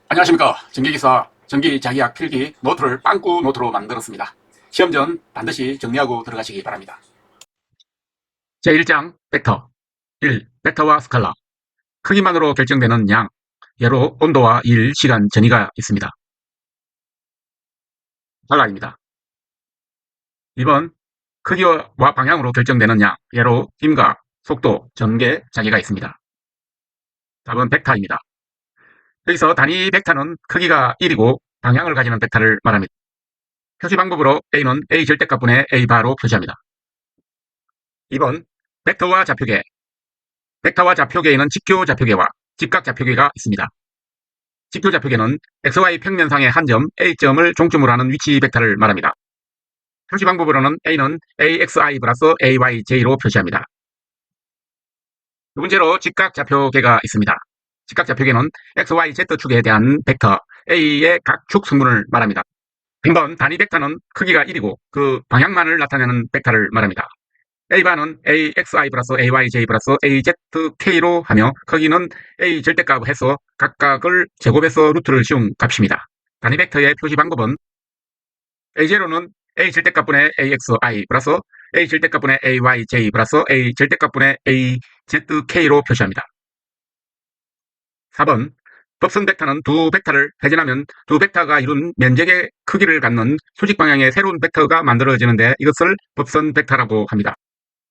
안녕하십니까. 전기기사 전기자기약 필기 노트를 빵꾸 노트로 만들었습니다. 시험 전 반드시 정리하고 들어가시기 바랍니다. 제1장 벡터 1. 벡터와 스칼라 크기만으로 결정되는 양 예로 온도와 일, 시간, 전위가 있습니다. 스칼라입니다. 2번 크기와 방향으로 결정되는 양 예로 힘과 속도, 전개, 자개가 있습니다. 4번 벡터입니다. 여기서 단위 벡터는 크기가 1이고 방향을 가지는 벡터를 말합니다. 표시 방법으로 A는 A 절대값분의 A 바로 표시합니다. 2번 벡터와 좌표계 벡터와 좌표계에는 직교 좌표계와 직각 좌표계가 있습니다. 직교 좌표계는 XY 평면상의 한 점 A점을 종점으로 하는 위치 벡터를 말합니다. 표시 방법으로는 A는 AXI 플러스 AYJ로 표시합니다. 두 번째로 직각 좌표계가 있습니다. 직각 좌표계는 XYZ축에 대한 벡터 A의 각 축 성분을 말합니다. 3번 단위 벡터는 크기가 1이고 그 방향만을 나타내는 벡터를 말합니다. A바는 AXI 플러스 AYJ 플러스 AZK로 하며 크기는 A 절대값 해서 각각을 제곱해서 루트를 씌운 값입니다. 단위 벡터의 표시 방법은 A0는 A 절대값분의 AXI 플러스 A 절대값분의 AYJ 플러스 A 절대값분의 AZK로 표시합니다. 4번 법선 벡터는 두 벡터를 회전하면 두 벡터가 이룬 면적의 크기를 갖는 수직 방향의 새로운 벡터가 만들어지는데 이것을 법선 벡터라고 합니다.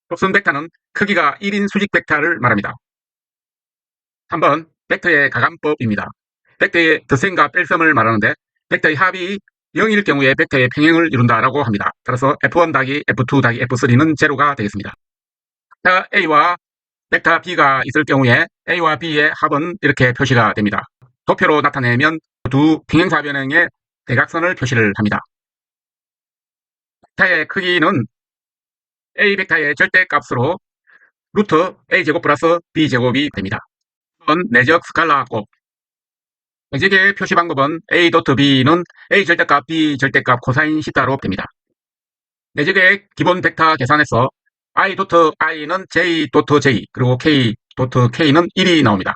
법선 벡터는 크기가 1인 수직 벡터를 말합니다. 3번 벡터의 가감법입니다. 벡터의 덧셈과 뺄셈을 말하는데 벡터의 합이 0일 경우에 벡터의 평행을 이룬다라고 합니다. 따라서 F1 더하기 F2 더하기 F3는 제로가 되겠습니다. 벡터 A와 벡터 B가 있을 경우에 A와 B의 합은 이렇게 표시가 됩니다. 도표로 나타내면 두 평행사변형의 대각선을 표시를 합니다. 벡터의 크기는 A 벡터의 절대값으로 루트 A제곱 플러스 B제곱이 됩니다. 내적 스칼라 곱 내적의 표시 방법은 A 도트 B는 A 절대값 B 절대값 코사인 시타로 됩니다. 내적의 기본 벡터 계산에서 I 도트 I는 J 도트 J 그리고 K 도트 K는 1이 나옵니다.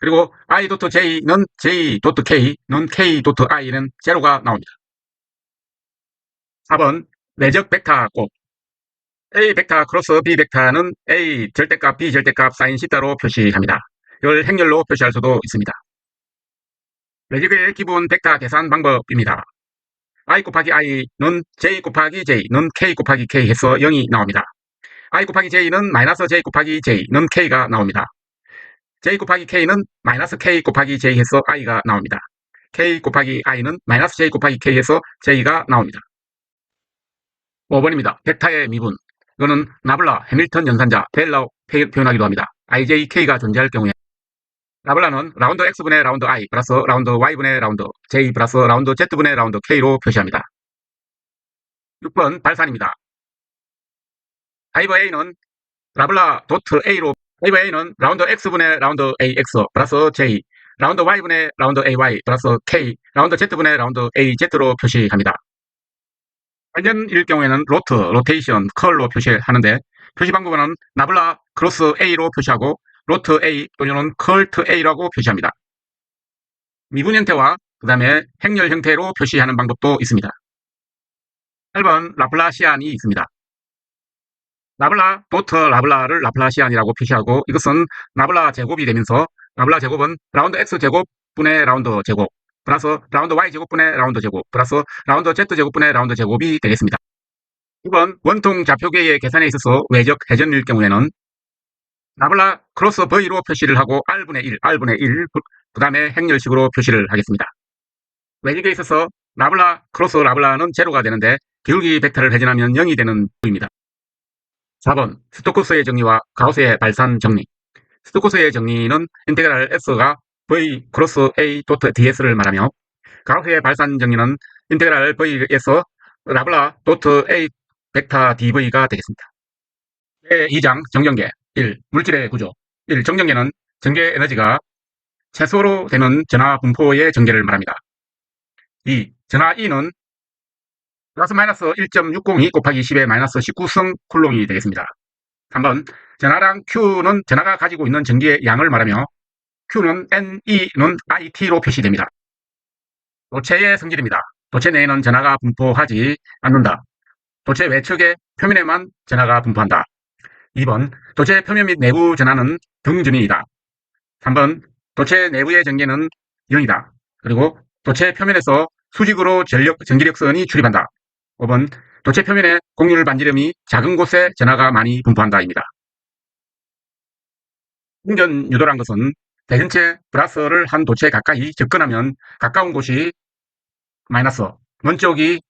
그리고 I 도트 J는 J 도트 K는 K 도트 I는 제로가 나옵니다. 4번 내적 벡터 곱 A 벡터 크로스 B 벡터는 A 절대값 B 절대값 사인 시타로 표시합니다. 이걸 행렬로 표시할 수도 있습니다. 내적의 기본 벡터 계산 방법입니다. I 곱하기 I는 J 곱하기 J는 K 곱하기 K 해서 0이 나옵니다. I 곱하기 J는 마이너스 J 곱하기 J는 K가 나옵니다. J 곱하기 K는 마이너스 K 곱하기 J 해서 I가 나옵니다. K 곱하기 I는 마이너스 J 곱하기 K 해서 J가 나옵니다. 5번입니다. 벡터의 미분. 이거는 나블라, 해밀턴 연산자, 벨라우 표현하기도 합니다. IJK가 존재할 경우에 나블라는 라운드 X분의 라운드 I 플러스 라운드 Y분의 라운드 J 플러스 라운드 Z분의 라운드 K로 표시합니다. 6번 발산입니다. 하이브 A는 라블라 도트 A로 하이브 A는 라운드 X분의 라운드 AX 플러스 J 라운드 Y분의 라운드 AY 플러스 K 라운드 Z분의 라운드 AZ로 표시합니다. 관련일 경우에는 로트, 로테이션, 컬로 표시하는데 표시 방법은 나블라 크로스 A로 표시하고 로트 A 또는 컬트 A라고 표시합니다. 미분 형태와 그 다음에 행렬 형태로 표시하는 방법도 있습니다. 8번 라플라시안이 있습니다. 나블라 도트 라블라를 라플라시안이라고 표시하고 이것은 나블라 제곱이 되면서 나블라 제곱은 라운드 X 제곱분의 라운드 제곱 플러스 라운드 Y제곱분의 라운드 제곱 플러스 라운드 Z제곱분의 라운드 제곱이 되겠습니다. 이번 원통 좌표계의 계산에 있어서 외적 회전일 경우에는 나블라 크로스 V로 표시를 하고 R분의 1, R분의 1, 그 다음에 행렬식으로 표시를 하겠습니다. 외적에 있어서 나블라 크로스 라블라는 제로가 되는데 기울기 벡터를 회전하면 0이 되는 부입니다. 4번 스토크스의 정리와 가우스의 발산 정리. 스토크스의 정리는 인테그랄 S가 V 크로스 A 도트 DS를 말하며 가우스의 발산 정리는 인테그랄 V에서 라블라 도트 A 벡터 DV가 되겠습니다. 제2장 정전계 1. 물질의 구조 1. 정전계는 전개 에너지가 최소로 되는 전하 분포의 전개를 말합니다. 2. 전하 E는 플러스 마이너스 1.602 곱하기 10의 마이너스 19성 쿨롱이 되겠습니다. 3번 전하량 Q는 전하가 가지고 있는 전기의 양을 말하며 Q는 NE는 IT로 표시됩니다. 도체의 성질입니다. 도체 내에는 전하가 분포하지 않는다. 도체 외측의 표면에만 전하가 분포한다. 2번, 도체 표면 및 내부 전하는 등전이다. 3번, 도체 내부의 전개는 0이다. 그리고 도체 표면에서 수직으로 전기력선이 출입한다. 5번, 도체 표면의 곡률 반지름이 작은 곳에 전하가 많이 분포한다입니다. 충전 유도란 것은 대전체 플러스를 한 도체에 가까이 접근하면 가까운 곳이 마이너스, 먼 쪽이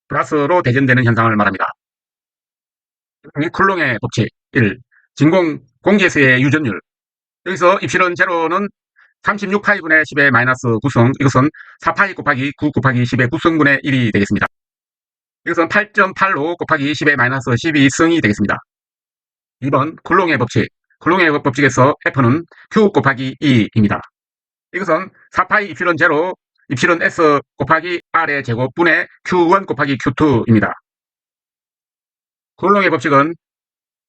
플러스로 대전되는 현상을 말합니다. 쿨롱의 법칙 1. 진공 공기에서의 유전율. 여기서 입실은 제로는 36파이분의 10의 마이너스 9승, 이것은 4파이 곱하기 9 곱하기 10의 9승분의 1이 되겠습니다. 이것은 8.85 곱하기 10의 마이너스 12승이 되겠습니다. 2번 쿨롱의 법칙. 쿨롱의 법칙에서 F는 Q 곱하기 E입니다. 이것은 4파이 입실은 제로, 입실은 S 곱하기 R의 제곱분의 Q1 곱하기 Q2입니다. 쿨롱의 법칙은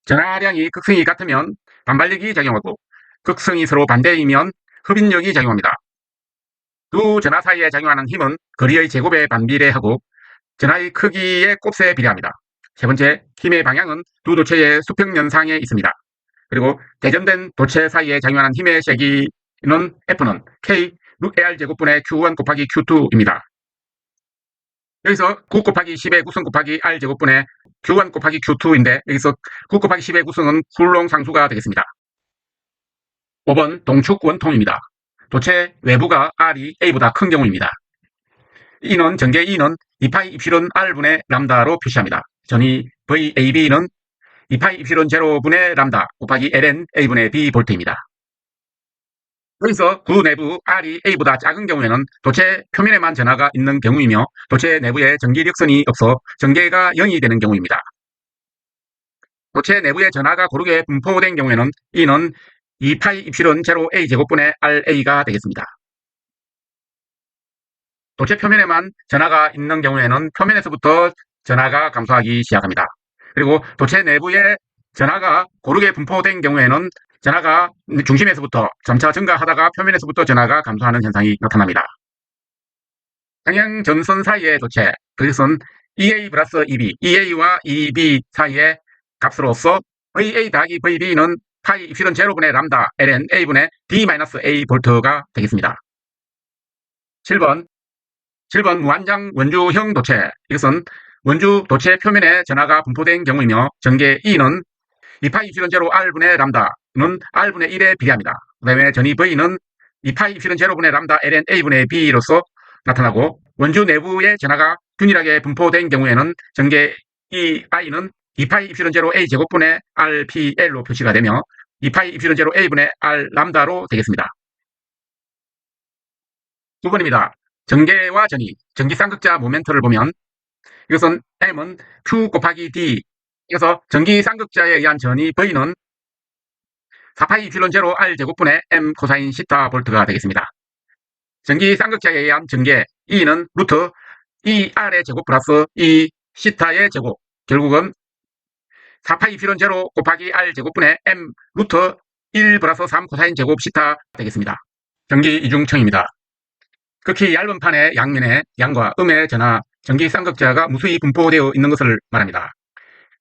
전하량이 극성이 같으면 반발력이 작용하고 극성이 서로 반대이면 흡인력이 작용합니다. 두 전하 사이에 작용하는 힘은 거리의 제곱에 반비례하고 전하의 크기의 곱에 비례합니다. 세 번째, 힘의 방향은 두 도체의 수평연상에 있습니다. 그리고 대전된 도체 사이에 작용하는 힘의 세기는 F는 K AR 제곱분의 Q1 곱하기 Q2입니다. 여기서 9 곱하기 10의 9승 곱하기 R 제곱분의 Q1 곱하기 Q2인데 여기서 9 곱하기 10의 9승은 쿨롱 상수가 되겠습니다. 5번 동축 원통입니다. 도체 외부가 R이 A보다 큰 경우입니다. E는 전개 E는 2파이 입실은 R분의 람다로 표시합니다. 전이 VAB는 2파이 입실은 제로분의 람다 곱하기 ln A분의 B 볼트입니다. 여기서 구 내부 R이 A보다 작은 경우에는 도체 표면에만 전하가 있는 경우이며 도체 내부에 전기력선이 없어 전개가 0이 되는 경우입니다. 도체 내부에 전하가 고르게 분포된 경우에는 E는 2파이 입실은 제로 A 제곱분의 RA가 되겠습니다. 도체 표면에만 전하가 있는 경우에는 표면에서부터 전하가 감소하기 시작합니다. 그리고 도체 내부에 전하가 고르게 분포된 경우에는 전하가 중심에서부터 점차 증가하다가 표면에서부터 전하가 감소하는 현상이 나타납니다. 방향 전선 사이의 도체, 그것은 EA 플러스 EB, EA와 EB 사이의 값으로서 VA 더하기 VB는 파이 입실은 제로분의 람다 ln A분의 D-A 볼트가 되겠습니다. 7번 무한장 원주형 도체, 이것은 원주 도체 표면에 전하가 분포된 경우이며 전개 E는 2파이 입실은 제로 R분의 람다는 R분의 1에 비례합니다. 그 다음에 전이 V는 2파이 입실은 제로분의 람다 ln A분의 B로서 나타나고 원주 내부의 전하가 균일하게 분포된 경우에는 전개 EI는 2파이 입실은 제로 A 제곱분의 RPL로 표시가 되며 2파이 입실은 제로 A분의 R 람다로 되겠습니다. 2번입니다. 전개와 전이, 전기쌍극자 모멘트를 보면 이것은 M은 Q 곱하기 D, 그래서 전기쌍극자에 의한 전이 V는 4파이 입실론 제로 R 제곱분의 M 코사인 시타 볼트가 되겠습니다. 전기쌍극자에 의한 전개 E는 루트 ER의 제곱 플러스 E 시타의 제곱, 결국은 4파이 입실론 제로 곱하기 R 제곱분의 M 루트 1 플러스 3 코사인 제곱 시타 되겠습니다. 전기 이중청입니다. 극히 얇은 판의 양면에 양과 음의 전하, 전기 쌍극자가 무수히 분포되어 있는 것을 말합니다.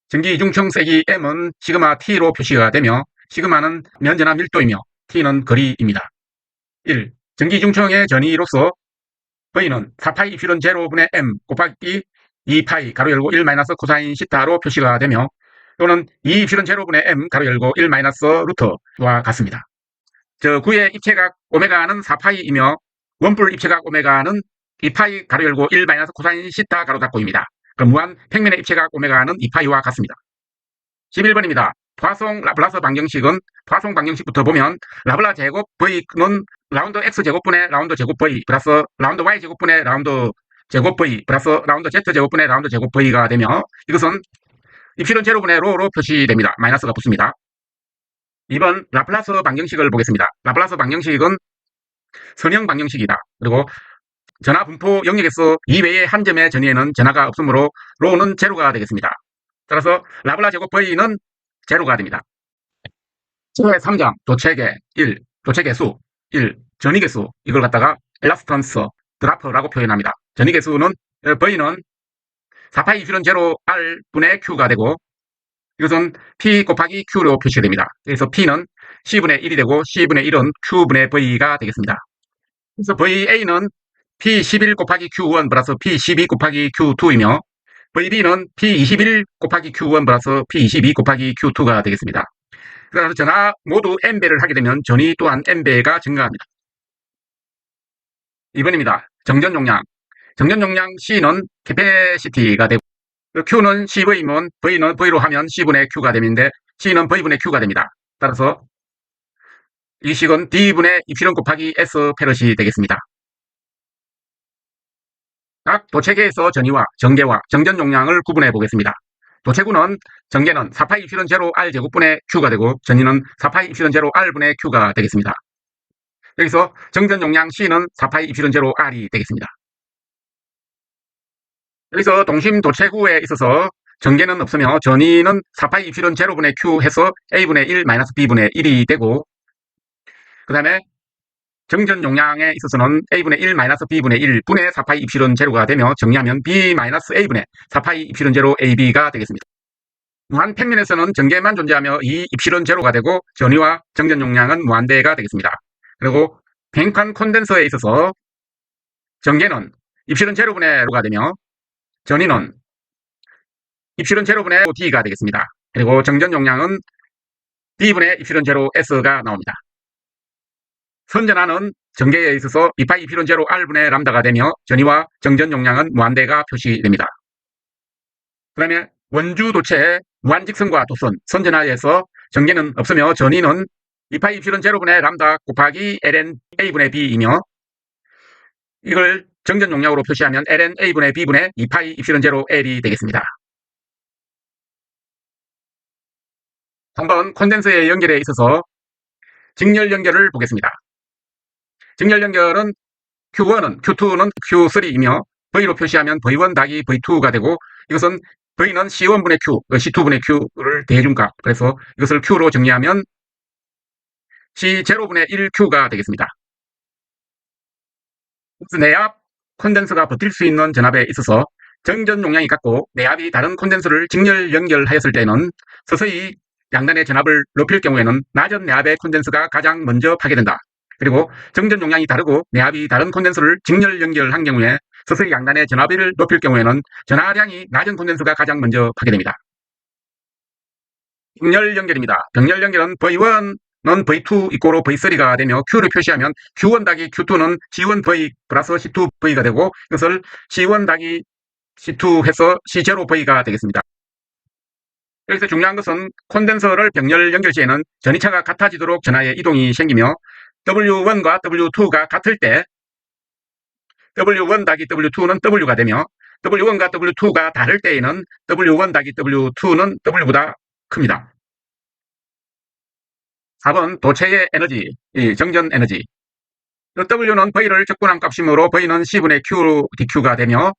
전기 이중청 세기 M은 시그마 T로 표시가 되며 시그마는 면전하 밀도이며 T는 거리입니다. 1. 전기 이중청의 전이로서 V는 4파이 입실은 제로분의 M 곱하기 2파이 가로 열고 1 마이너스 코사인 시타로 표시가 되며 또는 2 입실은 제로분의 M 가로 열고 1 마이너스 루트와 같습니다. 저 구의 입체각 오메가는 4파이이며 원뿔 입체각 오메가는 2파이 가로 열고 1 마이너스 코사인 시타 가로 닫고입니다. 그럼 무한 평면의 입체각 오메가는 2파이와 같습니다. 11번입니다. 포화송 라플라스 방정식은 포화송 방정식부터 보면 라플라 제곱 V는 라운드 X 제곱분의 라운드 제곱 V 플러스 라운드 Y 제곱분의 라운드 제곱 V 플러스 라운드 Z 제곱분의 라운드 제곱 V가 되며 이것은 입실은 제로분의 로로 표시됩니다. 마이너스가 붙습니다. 2번 라플라스 방정식을 보겠습니다. 라플라스 방정식은 선형 방정식이다. 그리고 전하 분포 영역에서 이외의 한 점의 전위에는 전하가 없으므로 로는 제로가 되겠습니다. 따라서 라플라 제곱 V는 제로가 됩니다. 제3장 도체계 1. 교체개수 1, 전위개수 이걸 갖다가 엘라스턴스 드라프라고 표현합니다. 전위개수는 V는 4파이 이프실론 제로 R분의 Q가 되고 이것은 P 곱하기 Q로 표시가 됩니다. 그래서 P는 C분의 1이 되고 C분의 1은 Q분의 V가 되겠습니다. 그래서 VA는 P11 곱하기 Q1 플러스 P12 곱하기 Q2이며 VB는 P21 곱하기 Q1 플러스 P22 곱하기 Q2가 되겠습니다. 그래서 전하 모두 n배를 하게 되면 전위 또한 n배가 증가합니다. 2번입니다. 정전 용량. 정전 용량 C는 캐패시티가 되고 Q는 CV면 V는 V로 하면 C분의 Q가 되는데 C는 V분의 Q가 됩니다. 따라서 이 식은 D분의 입실론 곱하기 S 페럿이 되겠습니다. 각 도체계에서 전위와 전개와 정전 용량을 구분해 보겠습니다. 도체구는 전개는 4파이 입실론 제로 R 제곱분의 Q가 되고 전위는 4파이 입실론 제로 R분의 Q가 되겠습니다. 여기서 정전 용량 C는 4파이 입실론 제로 R이 되겠습니다. 여기서 동심 도체구에 있어서 전개는 없으며 전위는 4파이 입실론 제로분의 Q 해서 A분의 1 마이너스 B분의 1이 되고 그 다음에 정전 용량에 있어서는 A분의 1 마이너스 B분의 1분의 4파이 입실론 제로가 되며 정리하면 B 마이너스 A분의 4파이 입실론 제로 AB가 되겠습니다. 무한 평면에서는 전개만 존재하며 이 입실론 제로가 되고 전위와 정전 용량은 무한대가 되겠습니다. 그리고 뱅칸 콘덴서에 있어서 전개는 입실론 제로분의 로가 되며 전위는 입실론 제로분의 D가 되겠습니다. 그리고 정전 용량은 D분의 입실론 제로 S가 나옵니다. 선전하는 전개에 있어서 2파이 입실론 제로 R분의 람다가 되며 전위와 정전 용량은 무한대가 표시됩니다. 그 다음에 원주 도체의 무한직선과 도선, 선전하에서 전개는 없으며 전위는 2파이 입실론 제로분의 람다 곱하기 ln A분의 B이며 이걸 정전 용량으로 표시하면 ln A분의 B분의 2파이 입실론 제로 L이 되겠습니다. 한번 콘덴서의 연결에 있어서 직렬 연결을 보겠습니다. 직렬 연결은 Q1은 Q2는 Q3이며 V로 표시하면 V1 더하기 V2가 되고 이것은 V는 C1분의 Q, C2분의 Q를 대해준 값. 그래서 이것을 Q로 정리하면 C0분의 1Q가 되겠습니다. 내압 콘덴서가 버틸 수 있는 전압에 있어서 정전 용량이 같고 내압이 다른 콘덴서를 직렬 연결하였을 때는 서서히 양단의 전압을 높일 경우에는 낮은 내압의 콘덴서가 가장 먼저 파괴된다. 그리고 정전 용량이 다르고 내압이 다른 콘덴서를 직렬 연결한 경우에 서서히 양단의 전압을 높일 경우에는 전하량이 낮은 콘덴서가 가장 먼저 파괴됩니다. 병렬 연결입니다. 병렬 연결은 V1은 V2 이꼬로 V3가 되며 Q를 표시하면 Q1 더하기 Q2는 C1V 플러스 C2V가 되고 이것을 C1 더하기 C2 해서 C0V가 되겠습니다. 여기서 중요한 것은 콘덴서를 병렬 연결 시에는 전위차가 같아지도록 전하의 이동이 생기며 W1과 W2가 같을 때 W1 더하기 W2는 W가 되며 W1과 W2가 다를 때에는 W1 더하기 W2는 W보다 큽니다. 4번 도체의 에너지, 정전 에너지. W는 V를 적분한 값이므로 V는 C분의 Q dQ가 되며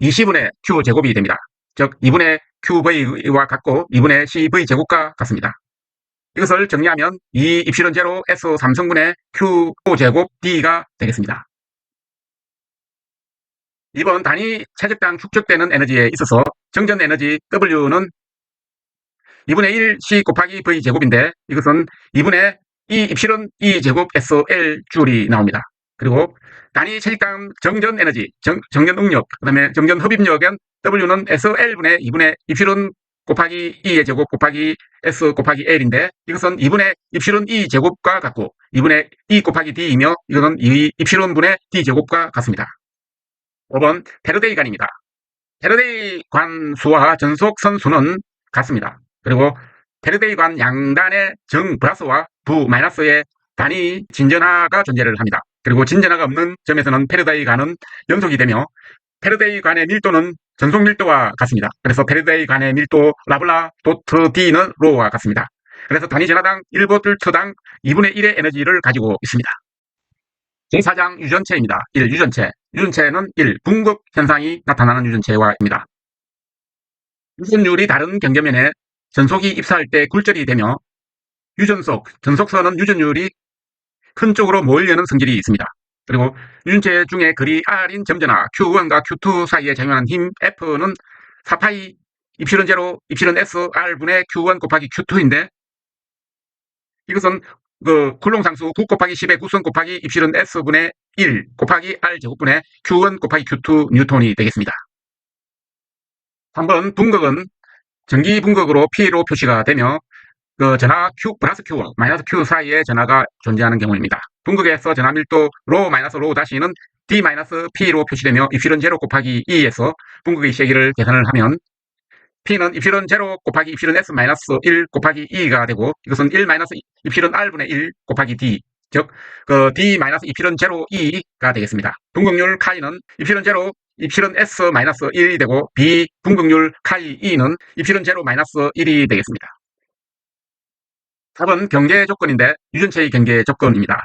20분의 Q 제곱이 됩니다. 즉 2분의 QV와 같고 2분의 CV 제곱과 같습니다. 이것을 정리하면 2 입실론 제로 S 3성분의 Q 제곱 D가 되겠습니다. 2번 단위 체적당 축적되는 에너지에 있어서 정전 에너지 W는 2분의 1 C 곱하기 V 제곱인데 이것은 2분의 2 입실론 E 제곱 SL 줄이 나옵니다. 그리고 단위 체적당 정전 에너지, 정전 응력, 그 다음에 정전 흡입력은 W는 SL분의 2분의 입실론 곱하기 E의 제곱 곱하기 S 곱하기 L인데 이것은 2분의 입실론 E 제곱과 같고 2분의 E 곱하기 D이며 이것은 2 입실론분의 D 제곱과 같습니다. 5번 페르데이 관입니다. 페르데이 관 수와 전속선 수는 같습니다. 그리고 페르데이 관 양단의 정 플러스와 부 마이너스의 단위 진전하가 존재를 합니다. 그리고 진전하가 없는 점에서는 페르데이 관은 연속이 되며 페르데이 관의 밀도는 전속 밀도와 같습니다. 그래서 페르데이 관의 밀도 라블라 도트 D는 로와 같습니다. 그래서 단위 전하당 1볼트당 2분의 1의 에너지를 가지고 있습니다. 제4장 유전체입니다. 1. 유전체. 유전체는 1. 분급 현상이 나타나는 유전체와입니다. 유전율이 다른 경계면에 전속이 입사할 때 굴절이 되며 유전속, 전속선은 유전율이 큰 쪽으로 모으려는 성질이 있습니다. 그리고 유전체 중에 거리 R인 점전화 Q1과 Q2 사이에 작용하는 힘 F는 4파이 입실은 제로 입실은 S R분의 Q1 곱하기 Q2인데 이것은 그 쿨롱상수 9 곱하기 10의 구성 곱하기 입실은 S분의 1 곱하기 R 제곱분의 Q1 곱하기 Q2 뉴턴이 되겠습니다. 3번 분극은 전기 분극으로 P로 표시가 되며 그 전하 Q 플러스 Q, 마이너스 Q 사이에 전하가 존재하는 경우입니다. 분극에서 전하 밀도 로 마이너스 로 다시는 D 마이너스 P로 표시되며 입실은 제로 곱하기 2에서 분극의 세기를 계산을 하면 P는 입실은 제로 곱하기 입실은 S 마이너스 1 곱하기 2가 되고 이것은 1 마이너스 입실은 R분의 1 곱하기 D 즉 그 D 마이너스 입실은 제로 2가 되겠습니다. 분극률 카이는 입실은 제로 입실은 S 마이너스 1이 되고 B 분극률 카이 2는 입실은 제로 마이너스 1이 되겠습니다. 4번 경계 조건인데 유전체의 경계 조건입니다.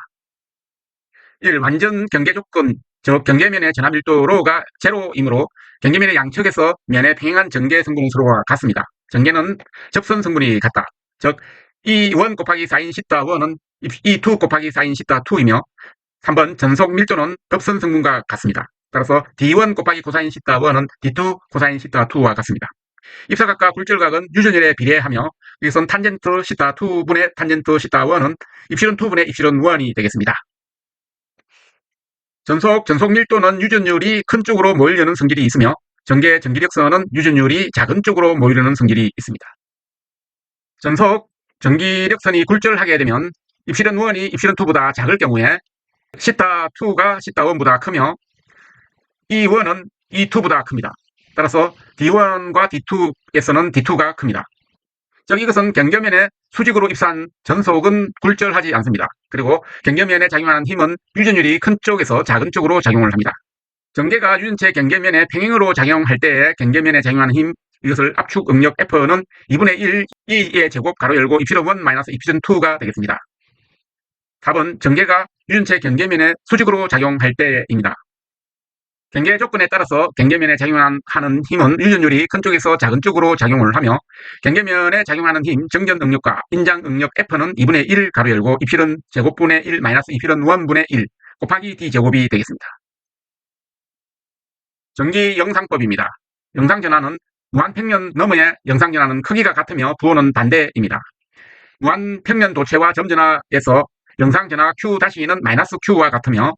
1. 완전 경계 조건, 즉 경계면의 전하 밀도 로가 제로이므로 경계면의 양측에서 면의 평행한 전개 성분의 수로가 같습니다. 전개는 접선 성분이 같다. 즉 E1 곱하기 4인 시타 1은 E2 곱하기 4인 시타 2이며 3번 전속 밀도는 접선 성분과 같습니다. 따라서 D1 곱하기 코사인 시타 1은 D2 코사인 시타 2와 같습니다. 입사각과 굴절각은 유전율에 비례하며 이것은 탄젠트 시타 2분의 탄젠트 시타 1은 입실은 2분의 입실은 1이 되겠습니다. 전속 밀도는 유전율이 큰 쪽으로 모이려는 성질이 있으며 전기력선은 유전율이 작은 쪽으로 모이려는 성질이 있습니다. 전속 전기력선이 굴절하게 되면 입실은 1이 입실은 2보다 작을 경우에 시타 2가 시타 1보다 크며 E1은 E2보다 큽니다. 따라서 D1과 D2에서는 D2가 큽니다. 즉 이것은 경계면에 수직으로 입사한 전속은 굴절하지 않습니다. 그리고 경계면에 작용하는 힘은 유전율이 큰 쪽에서 작은 쪽으로 작용을 합니다. 전개가 유전체 경계면에 평행으로 작용할 때에 경계면에 작용하는 힘 이것을 압축 응력 F는 2분의 1 E의 제곱 가로 열고 입실은 1 마이너스 입실은 2가 되겠습니다. 4번 전개가 유전체 경계면에 수직으로 작용할 때입니다. 경계 조건에 따라서 경계면에 작용하는 힘은 유전율이 큰 쪽에서 작은 쪽으로 작용을 하며 경계면에 작용하는 힘 정전 응력과 인장 응력 F는 2분의 1 가로 열고 입실은 제곱분의 1 마이너스 입실은 1분의 1 곱하기 D제곱이 되겠습니다. 전기 영상법입니다. 영상전하는 무한평면 너머의 영상전하는 크기가 같으며 부호는 반대입니다. 무한평면 도체와 점전하에서 영상전하 Q-는 마이너스 Q와 같으며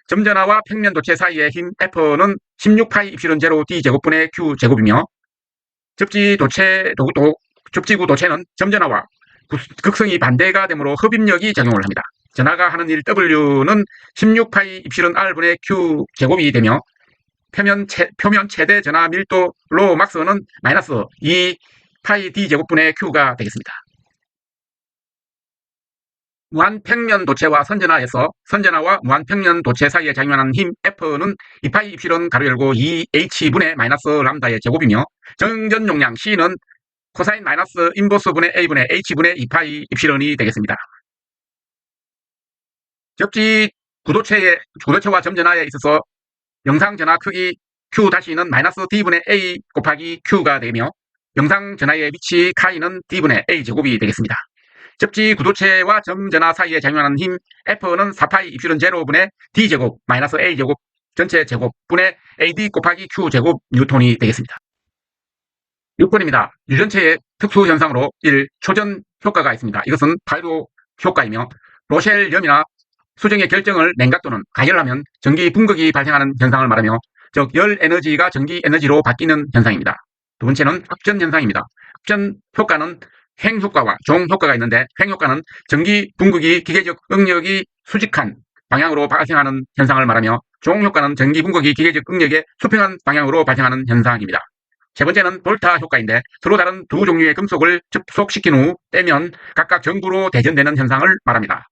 점전하와 평면 도체 사이의 힘 F는 16파이 입실은 제로 D제곱분의 Q제곱이며 접지구 도체는 점전하와 극성이 반대가 되므로 흡입력이 작용을 합니다. 전하가 하는 일 W는 16파이 입실은 R분의 Q제곱이 되며 표면 최대 전하 밀도 로 막스는 마이너스 2파이 D제곱분의 Q가 되겠습니다. 무한평면 도체와 선전하에서 선전하와 무한평면 도체 사이에 작용하는 힘 F는 2파이 입실은 가로 열고 2H분의 마이너스 람다의 제곱이며 정전 용량 C는 코사인 마이너스 인버스분의 A분의 H분의 2파이 입실은이 되겠습니다. 접지 구도체와 점전하에 있어서 영상전하 크기 Q-는 마이너스 D분의 A 곱하기 Q가 되며 영상전하의 위치 카이는 D분의 A 제곱이 되겠습니다. 접지 구도체와 점전하 사이에 작용하는 힘 F는 4파이 입실은 제로분의 D제곱 마이너스 A제곱 전체 제곱분의 AD 곱하기 Q제곱 뉴턴이 되겠습니다. 6번입니다. 유전체의 특수현상으로 1. 초전 효과가 있습니다. 이것은 파이로 효과이며 로셸염이나 수정의 결정을 냉각 또는 가열하면 전기 분극이 발생하는 현상을 말하며 즉 열 에너지가 전기 에너지로 바뀌는 현상입니다. 두 번째는 합전 현상입니다. 합전 효과는 횡 효과와 종 효과가 있는데 횡 효과는 전기 분극이 기계적 응력이 수직한 방향으로 발생하는 현상을 말하며 종 효과는 전기 분극이 기계적 응력의 수평한 방향으로 발생하는 현상입니다. 세 번째는 볼타 효과인데 서로 다른 두 종류의 금속을 접속시킨 후 떼면 각각 전구로 대전되는 현상을 말합니다.